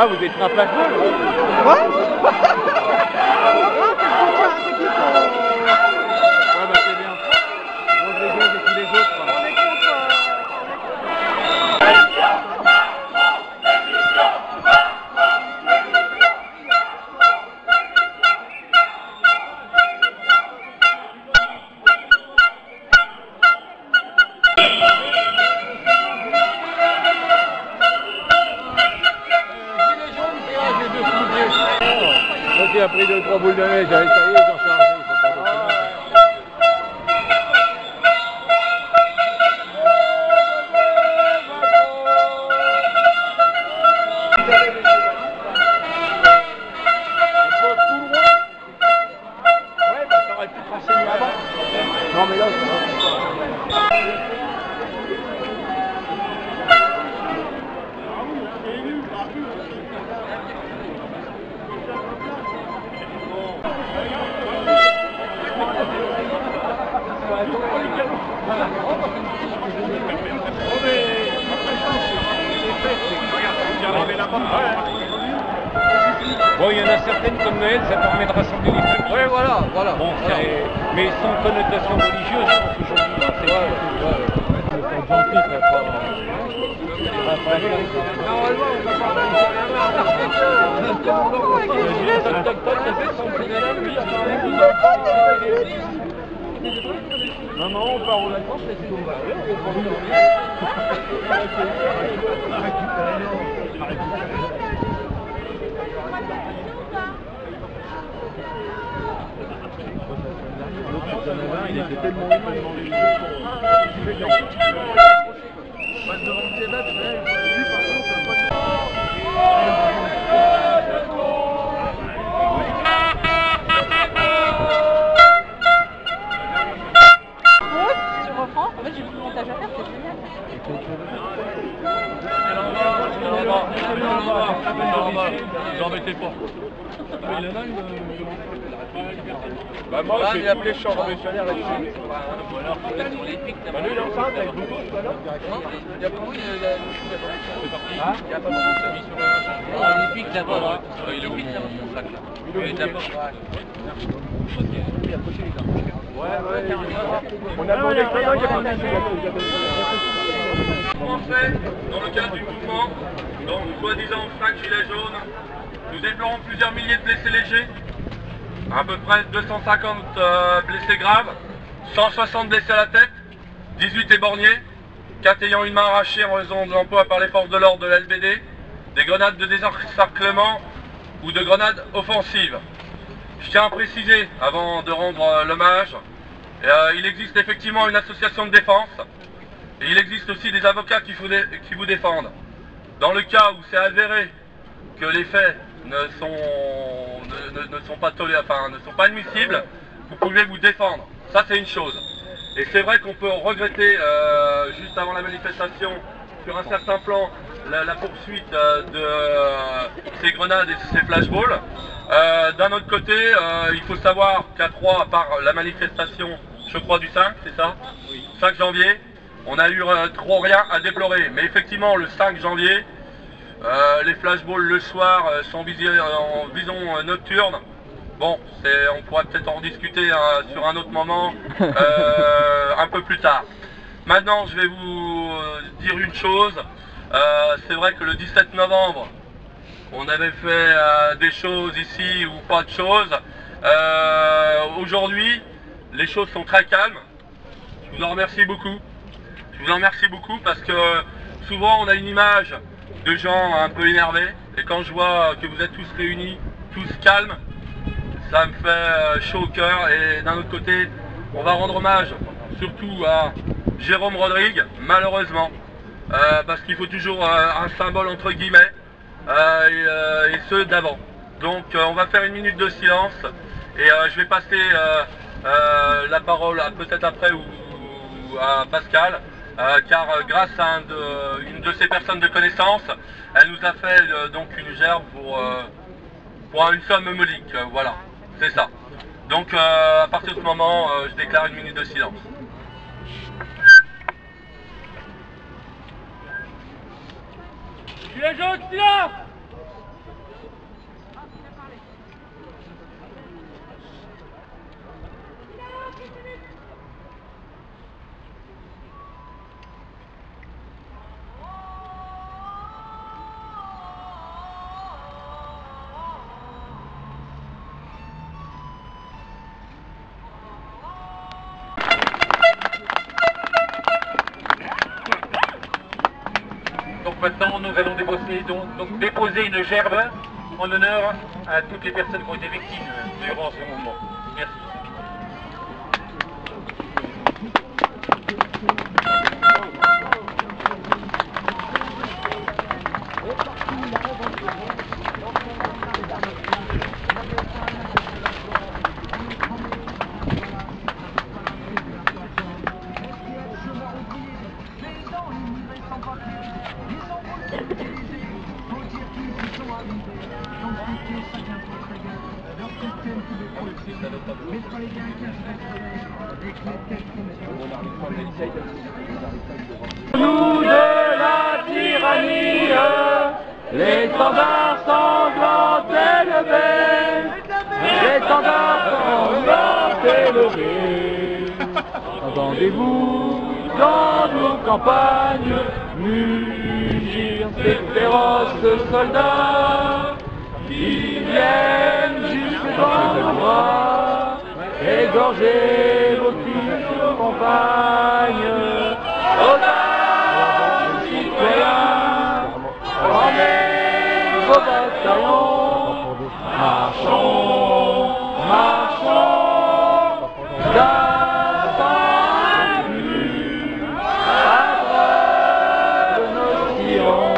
Ah, vous êtes un flashball? Ouais. Ouais, bah c'est bien. Rodriguez et tous les autres. On est contre. Quand il a pris 2-3 boules de neige, ça y est, ils ont chargé. Non mais là, Bon, il y en a certaines comme Noël, ça permet de rassembler les familles. ouais, voilà, voilà. Bon, Voilà. mais sans connotation religieuse, je pense aujourd'hui. C'est Maman, on part aux vacances, c'est tout. Il était tellement Tu reprends. En fait, j'ai plus de montage à faire, c'est génial. J'en mettais pas. Bah moi j'ai appelé champ révolutionnaire là-dessus. Bah lui il est enceinte avec beaucoup tout à l'heure. Il y a pas beaucoup de... Ah, il y a pas beaucoup de mis sur le... Il pique d'abord, il pique d'abord son sac là. Il est d'abord. On a demandé que il y a pas Français, dans le cadre du mouvement, donc soi-disant 5 gilets jaunes, nous déplorons plusieurs milliers de blessés légers, à peu près 250 blessés graves, 160 blessés à la tête, 18 éborgnés, 4 ayant une main arrachée en raison de l'emploi par les forces de l'ordre de la LBD, des grenades de désencerclement ou de grenades offensives. Je tiens à préciser, avant de rendre l'hommage, il existe effectivement une association de défense, et il existe aussi des avocats qui vous défendent. Dans le cas où c'est avéré que les faits ne sont pas tolérés, enfin ne sont pas admissibles, vous pouvez vous défendre. Ça c'est une chose. Et c'est vrai qu'on peut regretter, juste avant la manifestation, sur un certain plan, la poursuite de ces grenades et ces flashballs. D'un autre côté, il faut savoir qu'à Troyes, à part la manifestation, je crois du 5, c'est ça? Oui. 5 janvier, on a eu trop rien à déplorer. Mais effectivement, le 5 janvier, les flashballs le soir sont visés en vision nocturne. Bon, on pourra peut-être en rediscuter sur un autre moment, un peu plus tard. Maintenant, je vais vous dire une chose. C'est vrai que le 17 novembre, on avait fait des choses ici ou pas de choses. Aujourd'hui, les choses sont très calmes. Je vous en remercie beaucoup. Je vous en remercie beaucoup parce que souvent on a une image de gens un peu énervés. Et quand je vois que vous êtes tous réunis, tous calmes, ça me fait chaud au cœur. Et d'un autre côté, on va rendre hommage surtout à Jérôme Rodrigue, malheureusement. Parce qu'il faut toujours un symbole entre guillemets. Et ceux d'avant. Donc on va faire une minute de silence et je vais passer la parole peut-être après ou à Pascal, car grâce à une de ces personnes de connaissance, elle nous a fait donc une gerbe pour une somme modique, voilà, c'est ça. Donc à partir de ce moment, je déclare une minute de silence. Gilets jaunes, silence! nous allons déposer une gerbe en honneur à toutes les personnes qui ont été victimes durant ce mouvement. Merci. Nous de la tyrannie, l'étendard sanglant élevé, l'étendard sanglant élevé. Entendez-vous dans nos campagnes mugir ces féroces soldats qui viennent jusque dans nos bras, égorger vos futures compagnes. Audace, citoyens, formez vos bataillons, marchons, marchons, d'un pas plus, à de nos sillons.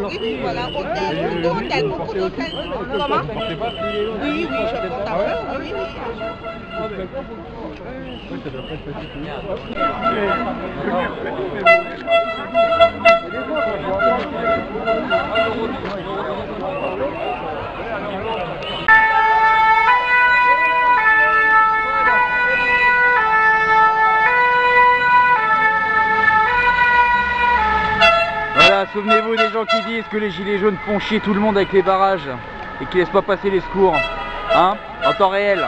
Oui, oui, voilà, hôtel, beaucoup d'hôtels. Comment? Oui, oui, je compte un peu, oui, Voilà, souvenez-vous des gens qui disent que les gilets jaunes font chier tout le monde avec les barrages et qui laissent pas passer les secours, hein, en temps réel.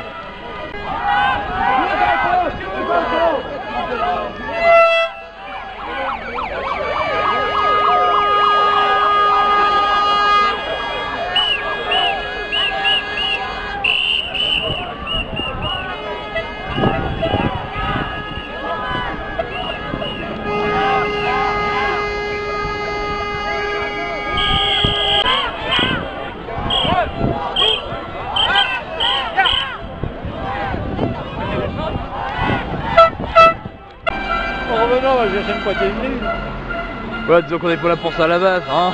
En revenant, je vais chaque fois terminer. Voilà, disons qu'on est pas là pour ça à la base, hein.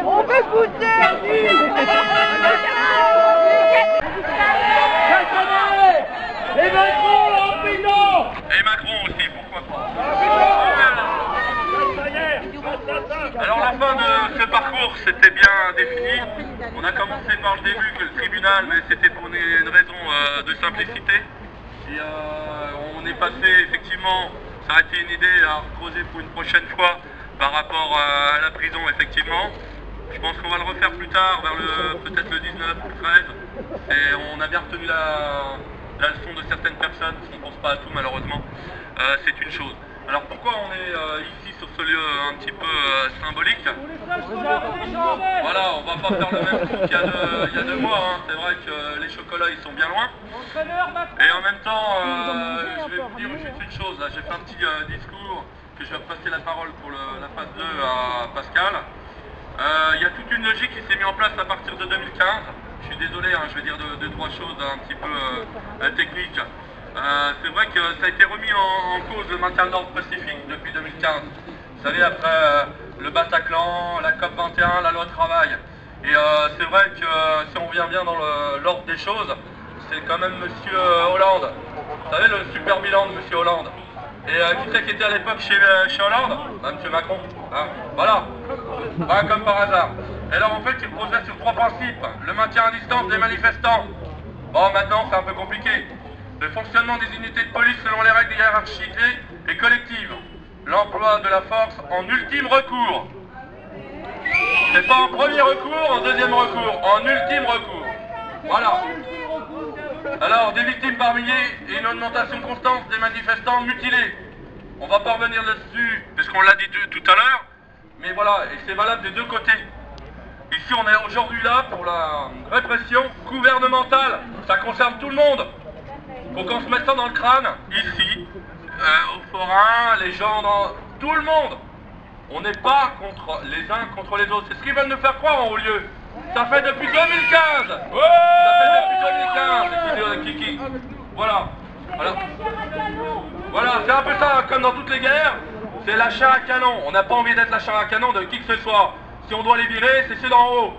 On veut goûter. Et Macron en prison. Et Macron aussi, pourquoi pas. Alors la fin de ce parcours, c'était bien défini. On a commencé par le début que le tribunal, mais c'était pour une raison de simplicité. Et on est passé effectivement, ça a été une idée à creuser pour une prochaine fois par rapport à la prison effectivement. Je pense qu'on va le refaire plus tard, vers peut-être le 19 ou le 13. Et on a bien retenu la leçon de certaines personnes, parce qu'on ne pense pas à tout malheureusement. C'est une chose. Alors pourquoi on est ici sur ce lieu un petit peu symbolique? Voilà, on va pas faire le même coup qu'il y a 2 mois, hein. C'est vrai que les chocolats ils sont bien loin. Et en même temps, je vais vous dire juste une chose, j'ai fait un petit discours que je vais passer la parole pour la phase 2 à Pascal. Il y a toute une logique qui s'est mise en place à partir de 2015. je suis désolé, hein, je vais dire deux, trois choses un petit peu techniques. C'est vrai que ça a été remis en cause le maintien de l'ordre pacifique depuis 2015. Vous savez, après le Bataclan, la COP21, la loi travail. Et c'est vrai que si on revient bien dans l'ordre des choses, c'est quand même Monsieur Hollande. Vous savez, le super bilan de Monsieur Hollande. Et qui c'est qui était à l'époque chez Hollande? Monsieur Macron. Hein, voilà. Comme par hasard. Et alors en fait, il procède sur 3 principes. Le maintien à distance des manifestants. Bon, maintenant, c'est un peu compliqué. Le fonctionnement des unités de police selon les règles hiérarchisées et collectives. L'emploi de la force en ultime recours. C'est pas en premier recours, en deuxième recours, en ultime recours. Voilà. Alors, des victimes par milliers et une augmentation constante des manifestants mutilés. On va pas revenir là-dessus, puisqu'on l'a dit tout à l'heure, mais voilà, et c'est valable des deux côtés. Ici, on est aujourd'hui là pour la répression gouvernementale. Ça concerne tout le monde. Faut qu'on se mette ça dans le crâne, ici, au forain, les gens, tout le monde. On n'est pas contre les uns contre les autres. C'est ce qu'ils veulent nous faire croire en haut lieu. Ça fait depuis 2015. Ouais, ça fait depuis 2015. Voilà. Voilà, c'est un peu ça, comme dans toutes les guerres. C'est la chair à canon. On n'a pas envie d'être la chair à canon de qui que ce soit. Si on doit les virer, c'est ceux d'en haut.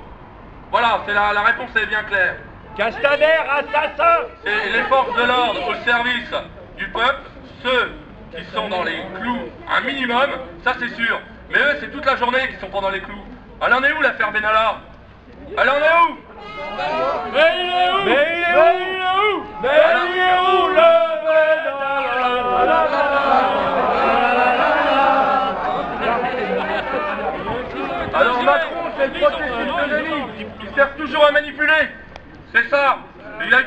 Voilà, c'est la réponse est bien claire. Castaner, assassin! C'est les forces de l'ordre au service du peuple, ceux qui sont dans les clous un minimum, ça c'est sûr. Mais eux, c'est toute la journée qu'ils sont pas dans les clous. Elle en est où l'affaire Benalla? Elle en est où? Mais il est où? Mais il est où? Mais il est où le Benalla? Alors Macron, c'est le processus de génie. Il sert toujours à manipuler. C'est ça. Il a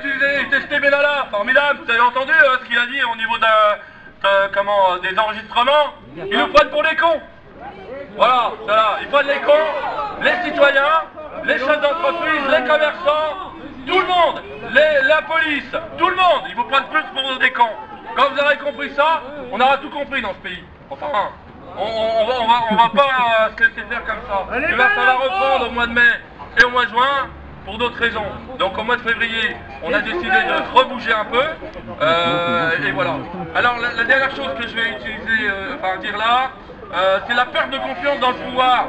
testé Benalla. Formidable. Vous avez entendu ce qu'il a dit au niveau des enregistrements? Ils nous prennent pour des cons. Voilà, ils prennent les cons, les citoyens, les chefs d'entreprise, les commerçants, tout le monde, la police, tout le monde, ils vous prennent plus pour des cons. Quand vous aurez compris ça, on aura tout compris dans ce pays. Enfin, on va pas se laisser faire comme ça. Ça va reprendre au mois de mai et au mois de juin pour d'autres raisons. Donc au mois de février, on a décidé de se rebouger un peu. Et voilà. Alors la dernière chose que je vais dire là, c'est la perte de confiance dans le pouvoir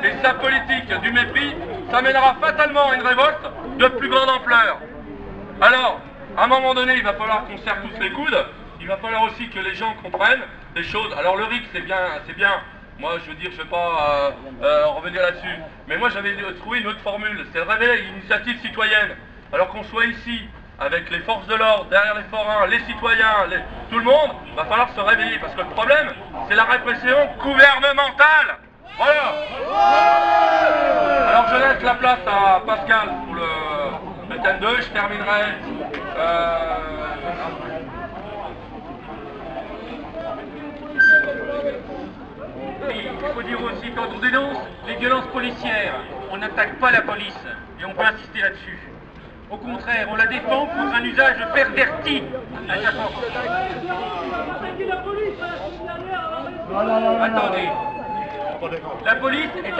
et sa politique du mépris. Ça mènera fatalement à une révolte de plus grande ampleur. Alors, à un moment donné, il va falloir qu'on serre tous les coudes. Il va falloir aussi que les gens comprennent les choses. Alors le RIC, c'est bien. Moi, je veux dire, je ne vais pas revenir là-dessus. Mais moi, j'avais trouvé une autre formule. C'est le réveil, l'initiative citoyenne. Alors qu'on soit ici, avec les forces de l'ordre, derrière les forains, les citoyens, tout le monde, va falloir se réveiller. Parce que le problème, c'est la répression gouvernementale. Voilà. Alors, je laisse la place à Pascal pour le thème 2. Je terminerai... Il faut dire aussi, quand on dénonce les violences policières, on n'attaque pas la police, et on peut insister là-dessus. Au contraire, on la défend contre un usage perverti à chaque fois. Attendez. La police est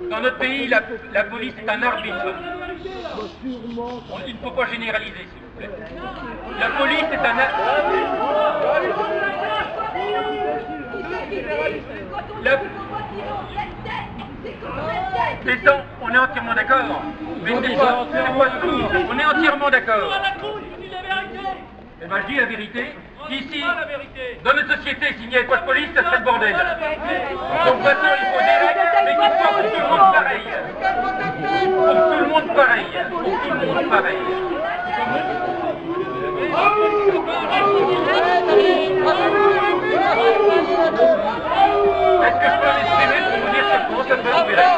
dans notre pays, la police est un arbitre. Il ne faut pas généraliser, s'il vous plaît. La police est un on est entièrement d'accord. Mais c'est pas tout. On est entièrement d'accord. Eh ben, je dis la vérité. Ici, dans notre société, s'il n'y avait pas de police, ça serait le bordel. Donc maintenant, il faut des règles, mais qu'il soit pour tout le monde pareil. Pour tout le monde pareil. Pour tout le monde pareil. Est-ce que je peux m'exprimer pour vous dire comment ça peut opérer?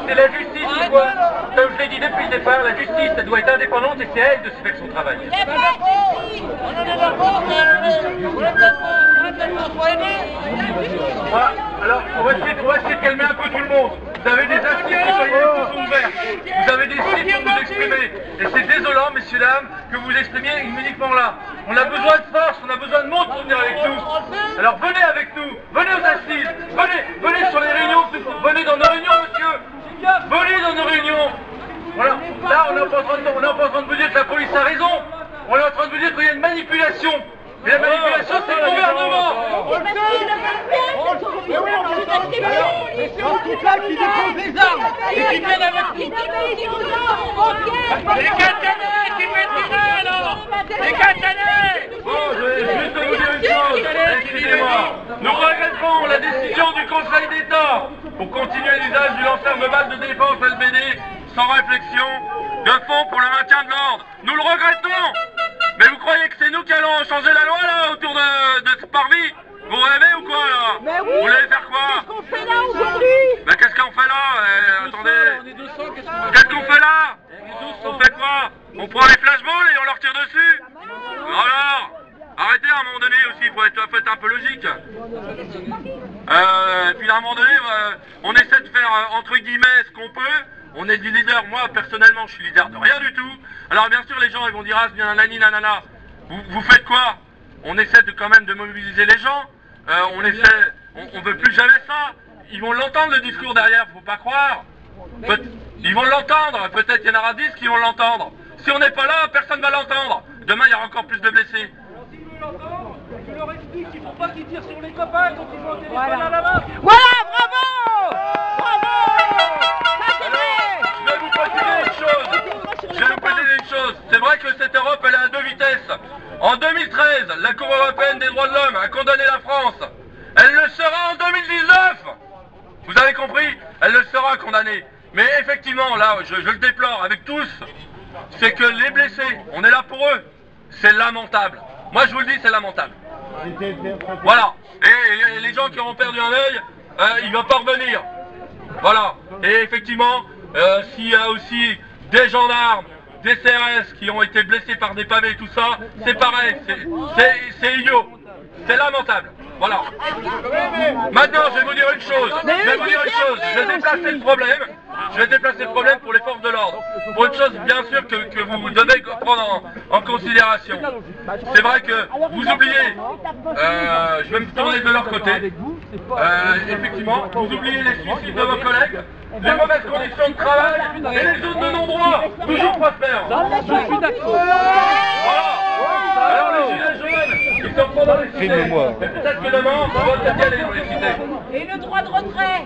C'est la justice qui doit, comme je l'ai dit depuis le départ, la justice elle doit être indépendante et c'est à elle de se faire son travail. Voilà. Alors, on va essayer de calmer un peu tout le monde. Vous avez des inscrits qui sont ouverts. Vous avez des sites pour vous exprimer. Et c'est désolant, messieurs, dames, que vous vous exprimiez uniquement là. On a besoin de force, on a besoin de monde pour venir avec nous. Alors venez avec nous, venez aux assises, venez sur les réunions, venez dans nos réunions, monsieur. train de vous dire que la police a raison. On est en train de vous dire qu'il y a une manipulation. Et la manipulation, c'est le gouvernement. C'est en tout cas qui dépose les armes et qui viennent avec nous. Les Catanais qui fait tirer alors. Les Catanais. Bon, je vais juste vous dire une chose, excusez-moi. Nous regrettons la décision du Conseil d'État pour continuer l'usage du lanceur de balles de défense LBD sans réflexion de fond pour le maintien de l'ordre. Nous le regrettons. Mais vous croyez que c'est nous qui allons changer la loi là autour de ce parvis? Vous rêvez ou quoi là? Mais oui. Vous voulez faire quoi? Qu'est-ce qu'on fait là aujourd'hui? Mais qu'est-ce qu'on fait là? Attendez. On est 200, qu'est-ce qu'on va Qu'est-ce qu'on fait là? On fait quoi? On prend les flashballs et on leur tire dessus? Alors, arrêtez à un moment donné aussi, il faut être un peu logique. Puis à un moment donné, on essaie de faire entre guillemets ce qu'on peut. On est des leaders, moi personnellement je suis leader de rien du tout. Alors bien sûr les gens ils vont dire ah c'est bien nanani nanana. Vous faites quoi? On essaie quand même de mobiliser les gens. On veut plus jamais ça. Ils vont l'entendre le discours derrière, faut pas croire. Ils vont l'entendre, peut-être qu'il y en aura 10 qui vont l'entendre. Si on n'est pas là, personne va l'entendre. Demain il y aura encore plus de blessés. Tu leur expliques qu'il ne faut pas qu'ils tirent sur les copains quand ils ont un téléphone à la main. Voilà, bravo! Bravo! Ça c'est vrai! Je vais vous préciser une chose. C'est vrai que cette Europe, elle est à deux vitesses. En 2013, la Cour européenne des droits de l'homme a condamné la France. Elle le sera en 2019. Vous avez compris? Elle le sera condamnée. Mais effectivement, là, je le déplore avec tous, c'est que les blessés, on est là pour eux. C'est lamentable. Moi, je vous le dis, c'est lamentable. Voilà. Et les gens qui auront perdu un œil, il va pas revenir. Voilà. Et effectivement, s'il y a aussi des gendarmes, des CRS qui ont été blessés par des pavés et tout ça, c'est pareil. C'est idiot. C'est lamentable. Voilà. Maintenant, je vais vous dire une chose. Je vais déplacer le problème. Je vais déplacer le problème pour les forces de l'ordre. Pour une chose, bien sûr, que vous devez prendre en considération. C'est vrai que vous oubliez, je vais me tourner de leur côté, effectivement, vous oubliez les suicides de vos collègues, les mauvaises conditions de travail et les zones de non-droit, toujours prospères. Voilà. Alors les gilets jaunes, ils sont pas dans les cités. Mais peut-être que demain, on va peut-être y aller dans les cités. Et le droit de retrait?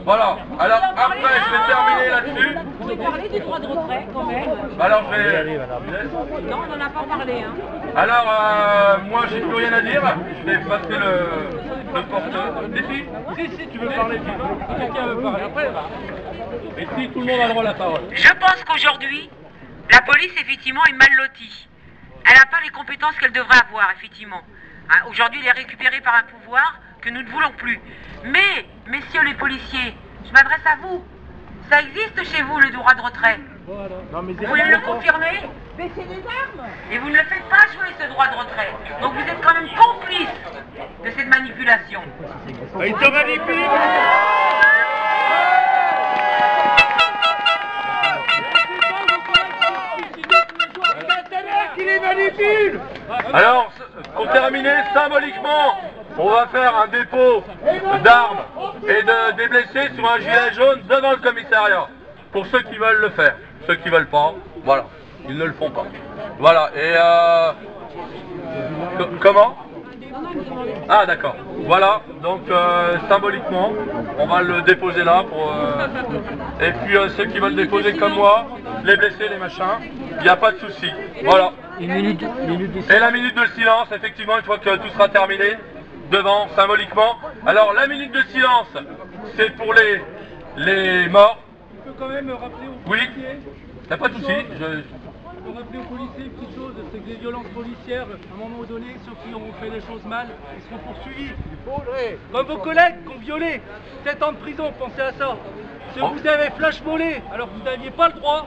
Voilà, alors après je vais terminer là-dessus. Vous pouvez parler du droit de retrait quand même? Alors je vais... Non, on n'en a pas parlé. Hein. Alors moi j'ai plus rien à dire, je vais passer le porteur. Ici? Si tu veux parler, si quelqu'un veut parler, après, et si tout le monde a le droit à la parole. Je pense qu'aujourd'hui, la police effectivement est mal lotie. Elle n'a pas les compétences qu'elle devrait avoir, effectivement. Hein, aujourd'hui, elle est récupérée par un pouvoir que nous ne voulons plus. Mais, messieurs les policiers, je m'adresse à vous. Ça existe chez vous, le droit de retrait? Vous pouvez le confirmer? Baissez les armes! Et vous ne le faites pas jouer, ce droit de retrait. Donc vous êtes quand même complice de cette manipulation. Ils te manipulent. Alors, pour terminer, symboliquement, on va faire un dépôt d'armes et des blessés sur un gilet jaune devant le commissariat. Pour ceux qui veulent le faire. Ceux qui veulent pas, voilà, ils ne le font pas. Voilà, et comment? Ah d'accord, voilà, donc symboliquement, on va le déposer là pour... et puis ceux qui veulent déposer comme moi, les blessés, les machins, il n'y a pas de souci. Voilà. Et la minute de silence, effectivement, une fois que tout sera terminé, devant, symboliquement. Alors la minute de silence, c'est pour les morts. Tu peux quand même rappeler aux Oui, policiers... il n'y a pas de souci. Je peux rappeler aux policiers une petite chose, c'est que les violences policières, à un moment donné, ceux qui ont fait les choses mal, ils seront poursuivis. Comme vos collègues qui ont violé, 7 ans de prison, pensez à ça. Si vous avez flashballé, alors que vous n'aviez pas le droit,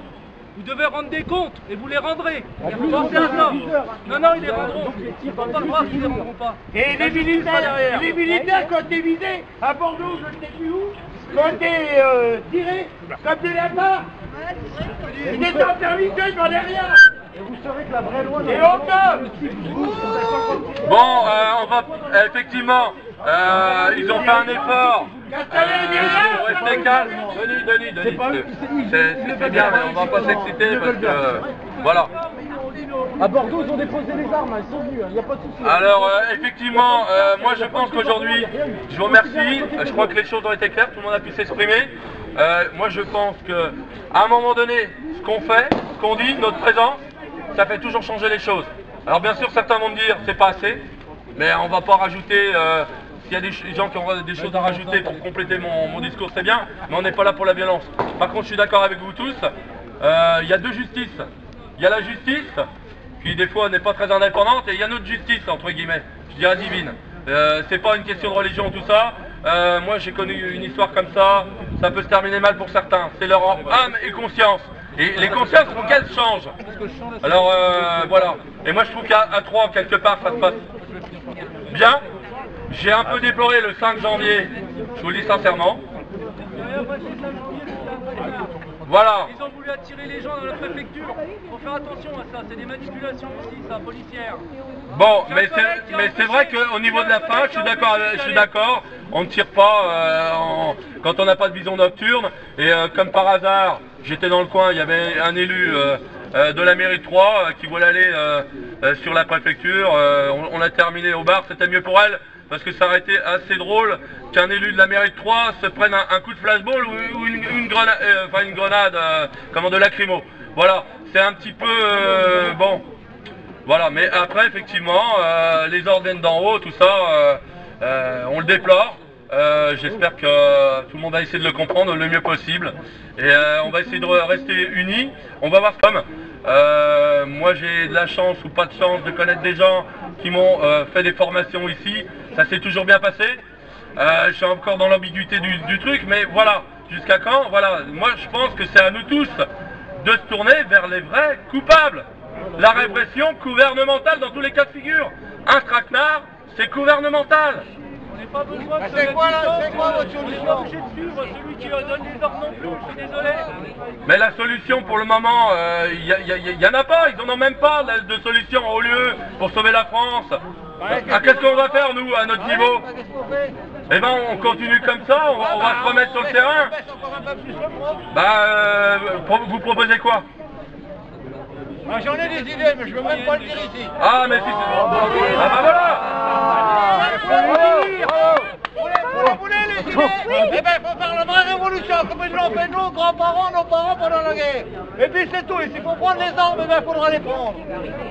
vous devez rendre des comptes, et vous les rendrez. Pensez à ça. Non, ils les rendront. Ils n'ont pas le droit qu'ils ne les rendront pas. Et les militaires qui ont été visés à Bordeaux, je ne sais plus où, qui ont été tirés comme des lapins. Ils étaient en permission, ils n'en avaient rien. Et vous saurez que la vraie loi... Et Bon, on va... Effectivement, ils ont fait un effort Restez calme. Denis. C'est bien, mais on va pas s'exciter parce que... Voilà. À Bordeaux, ils ont déposé les armes, ils sont venus, il n'y a pas de souci. Alors, effectivement, moi je pense qu'aujourd'hui, je vous remercie. Je crois que les choses ont été claires, tout le monde a pu s'exprimer. Moi je pense qu'à un moment donné, ce qu'on fait, ce qu'on dit, notre présence, ça fait toujours changer les choses. Alors bien sûr, certains vont me dire c'est pas assez, mais on va pas rajouter... S'il y a des gens qui ont des choses à rajouter pour compléter mon discours, c'est bien, mais on n'est pas là pour la violence. Par contre, je suis d'accord avec vous tous, il y a deux justices. Il y a la justice, qui des fois n'est pas très indépendante, et il y a notre justice, entre guillemets, je dirais divine. C'est pas une question de religion, tout ça. Moi, j'ai connu une histoire comme ça peut se terminer mal pour certains. C'est leur âme et conscience. Et les consciences, faut qu'elles changent. Alors, voilà. Et moi, je trouve qu'à 3, quelque part, ça se passe bien. J'ai un peu déploré le 5 janvier, je vous le dis sincèrement. Voilà. Ils ont voulu attirer les gens dans la préfecture. Faut faire attention à ça, c'est des manipulations aussi, ça, policière. Bon, mais c'est vrai qu'au niveau de la fin, je suis d'accord, on ne tire pas quand on n'a pas de vision nocturne. Et comme par hasard, j'étais dans le coin, il y avait un élu de la mairie de Troyes qui voulait aller sur la préfecture. On a terminé au bar, c'était mieux pour elle. Parce que ça aurait été assez drôle qu'un élu de la mairie de Troyes se prenne un coup de flashball ou une grenade, de lacrymo. Voilà, c'est un petit peu bon. Voilà, mais après effectivement, les ordres viennent d'en haut, tout ça, on le déplore. J'espère que tout le monde va essayer de le comprendre le mieux possible. Et on va essayer de rester unis. On va voir comme. Moi j'ai de la chance ou pas de chance de connaître des gens qui m'ont fait des formations ici. Ça s'est toujours bien passé. Je suis encore dans l'ambiguïté du truc, mais voilà. Jusqu'à quand? Voilà. Moi je pense que c'est à nous tous de se tourner vers les vrais coupables. La répression gouvernementale dans tous les cas de figure. Un traquenard, c'est gouvernemental. On n'a pas besoin de c'est quoi votre solution? On n'est pas obligé de suivre celui qui donne les ordres non plus, je suis désolé. Mais la solution pour le moment, il n'y en a pas, ils n'en ont même pas de solution au lieu pour sauver la France. Qu'est-ce qu'on va faire nous à notre niveau? Eh ben on continue comme ça, on va se remettre sur le terrain. Vous proposez quoi? J'en ai des idées, mais je veux même pas le dire ici. Ah mais si c'est... Ah bah voilà. Vous voulez les idées? Eh ben il faut faire la vraie révolution, comme ils l'ont fait nous, grands-parents, nos parents pendant la guerre. Et puis c'est tout, et s'il faut prendre les armes, eh ben il faudra les prendre.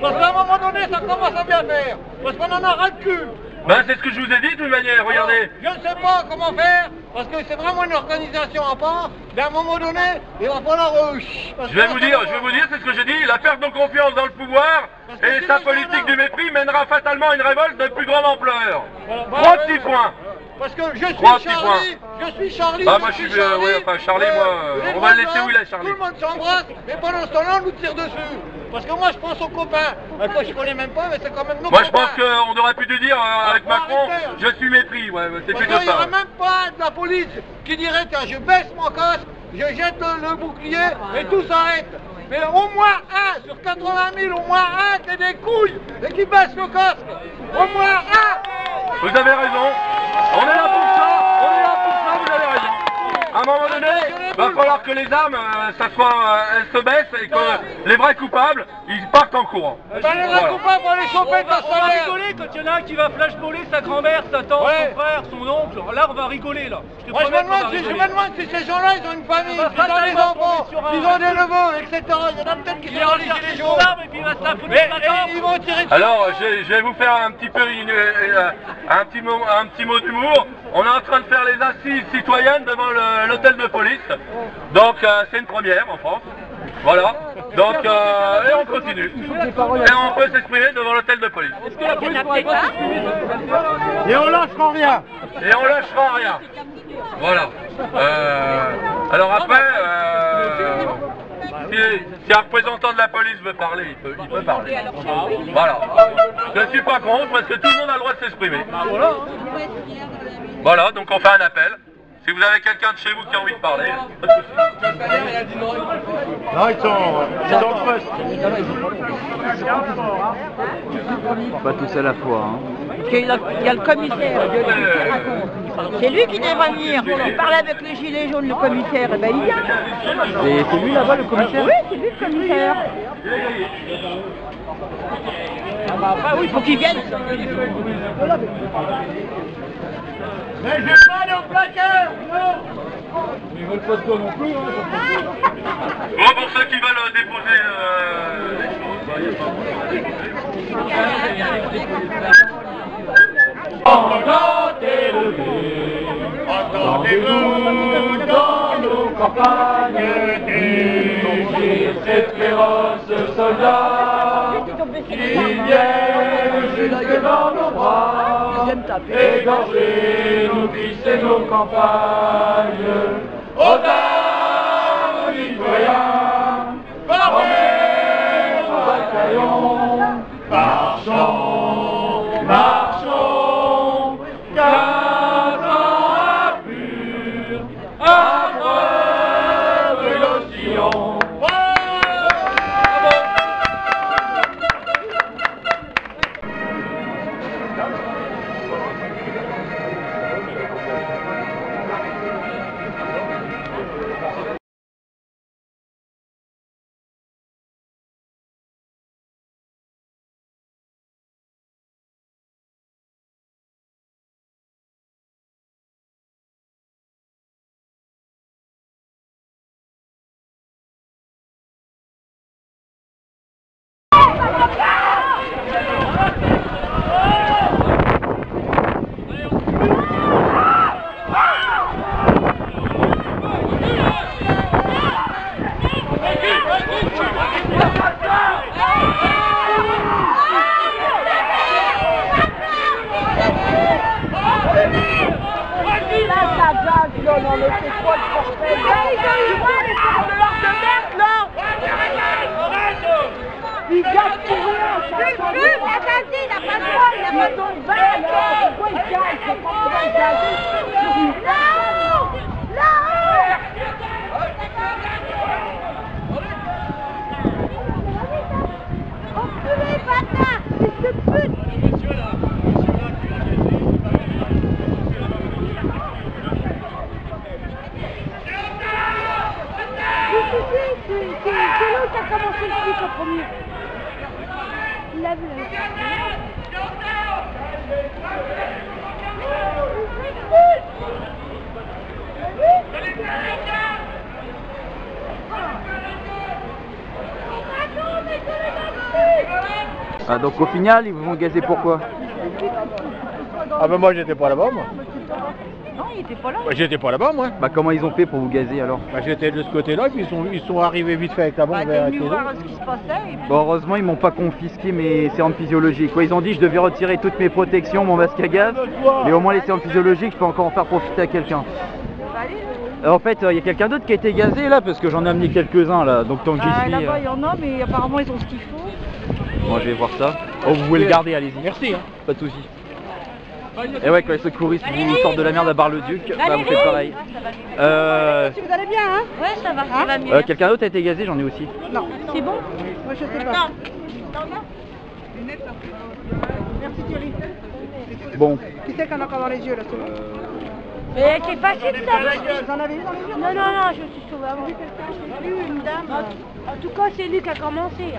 Parce qu'à un moment donné, ça commence à bien faire. Parce qu'on en a ras le cul. Ben c'est ce que je vous ai dit de toute manière, regardez. Je ne sais pas comment faire, parce que c'est vraiment une organisation à part, mais à un moment donné, il va falloir... Je vais vous dire, c'est ce que j'ai dit, la perte de confiance dans le pouvoir et sa politique du mépris mènera fatalement à une révolte de plus grande ampleur. 3 petits points. Parce que je suis Charlie, Bah moi je suis Charlie, moi, on va le laisser où il est Charlie. Tout le monde s'embrasse, mais pendant ce temps-là on nous tire dessus. Parce que moi je pense aux copains, moi je connais même pas, mais c'est quand même nos copains. Moi je pense qu'on aurait pu te dire avec Macron, je suis mépris, ouais, c'est plutôt ça. Il n'y aurait même pas de la police qui dirait tiens je baisse mon casque, je jette le bouclier et tout s'arrête. Mais au moins un, sur 80 000, au moins un qui a des couilles et qui baisse le casque. Au moins un. Vous avez raison, on est là pour ça, vous avez raison. À un moment donné, il va falloir que les armes, elles se baissent et que les vrais coupables, ils partent en courant. Les vrais coupables, on va les choper de On va rigoler quand il y en a un qui va flashballer sa grand-mère, sa tante, son frère, son oncle. Là, on va rigoler, là. Je me demande si ces gens-là, ils ont une famille, s'ils ont des enfants, s'ils ont des neveux, etc. Il y en a peut-être qui sont les gilets jaunes. Ils vont tirer dessus. Alors, je vais vous faire un petit peu un petit mot d'humour. On est en train de faire les assises citoyennes devant l'hôtel de police. Donc c'est une première en France. Voilà. Donc et on continue. Et on peut s'exprimer devant l'hôtel de police. Et on lâchera rien. Et on lâchera rien. Voilà. Alors après, si un représentant de la police veut parler, il peut parler. Voilà. Je ne suis pas contre parce que tout le monde a le droit de s'exprimer. Voilà, donc on fait un appel. Si vous avez quelqu'un de chez vous qui a envie de parler, Non, ils sont en poste. Pas tous à la fois. Hein. Il y a le commissaire qui raconte. C'est lui qui devrait venir. Il parlait avec les gilets jaunes, le commissaire. Et ben il vient. C'est lui là-bas le commissaire? Oui, c'est lui le commissaire. Oui, il faut qu'il vienne. Mais je vais pas aller au placard, non. bon, pour ceux qui veulent déposer Entendez-vous dans nos campagnes dire ces féroces soldats qui viennent jusque dans nos bras, égorger nos fils et nos campagnes. Aux armes, citoyens, formez vos bataillons, marchons, marchons, 15 ans à pur, affreux nos sillons. Non mais c'est quoi le bordel? Tu vois les formes de merde là? Ils gâchent pour rien! Tu fumes, la gazée, il a pas de droit, il a pas de droit! Pourquoi ils gâchent? C'est pas pour ils gâchent! Là-haut! Là-haut! Enculé, bâtard! Fils de pute! C'est l'autre qui a commencé le truc en premier. Il l'a vu. Ah, donc au final, ils vous ont gazé pourquoi? Ah ben moi j'étais pas là-bas moi. Non, il était pas là. Bah, j'étais pas là-bas moi. Bah comment ils ont fait pour vous gazer alors? Bah, j'étais de ce côté-là, puis ils sont arrivés vite fait avec la bombe. Bah, t'es venu voir ce qui se passait. Et puis... Bon, heureusement, ils m'ont pas confisqué mes séances physiologiques. Quoi, ils ont dit que je devais retirer toutes mes protections, mon masque à gaz, mais au moins les séances physiologiques, je peux encore en faire profiter à quelqu'un. En fait, il y a quelqu'un d'autre qui a été gazé là, parce que j'en ai amené quelques-uns là, donc tant que j'y suis... Là-bas, il y en a, mais apparemment, ils ont ce qu'il faut. Bon, je vais voir ça. Oh, vous pouvez le garder, allez-y. Merci. Hein. Pas de soucis. Et ouais, quand les secouristes vous sortent de la merde à Bar-le-Duc, bah vous faites pareil. Si vous allez bien, hein? Ouais, ça va, ça va mieux. Quelqu'un d'autre a été gazé, j'en ai aussi. Non. C'est bon? Moi, je sais pas. Merci Thierry. Bon. Qui c'est qu'on a encore dans les yeux là? Mais c'est facile ça. Vous en avez eu dans les yeux? Non, non, non, je suis sauvée avant. J'ai vu une dame. En tout cas, c'est lui qui a commencé.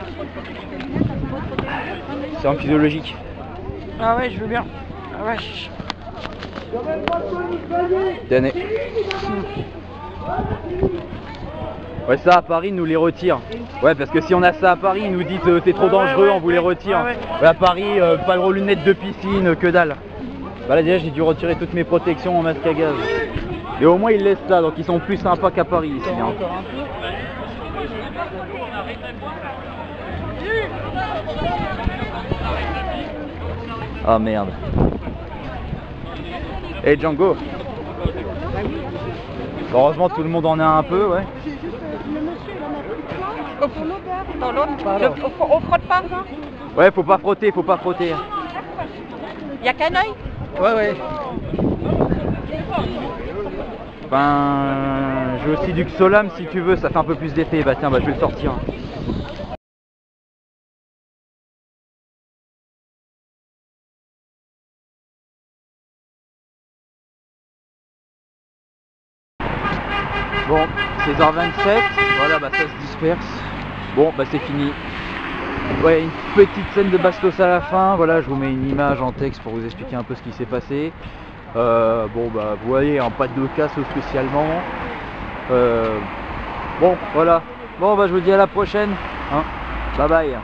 C'est en physiologique. Ah ouais, je veux bien. Ah ouais. Tenez. Ouais, ça à Paris, ils nous les retirent. Ouais, parce que si on a ça à Paris, ils nous disent c'est trop dangereux, on vous les retire. Ouais, à Paris, pas de lunettes de piscine, que dalle. Bah là déjà, j'ai dû retirer toutes mes protections en masque à gaz. Et au moins, ils laissent là, donc ils sont plus sympas qu'à Paris ici. Hein. Ah merde. Hey Django. Heureusement tout le monde en a un peu, ouais. C'est juste le monsieur, il en a pris plein. Dans l'autre, on frotte pas. Ouais, faut pas frotter, faut pas frotter. Il y a qu'un œil? Ouais, ouais. Ben, j'ai aussi du Xolam si tu veux, ça fait un peu plus d'effet. Bah tiens, bah, je vais le sortir. Bon, 16h27, voilà, bah ça se disperse. Bon, bah c'est fini. Ouais, une petite scène de bastos à la fin. Voilà, je vous mets une image en texte pour vous expliquer un peu ce qui s'est passé. Bon, bah vous voyez, hein, pas de casse spécialement. Bon, voilà. Bon, bah je vous dis à la prochaine. Hein. Bye bye.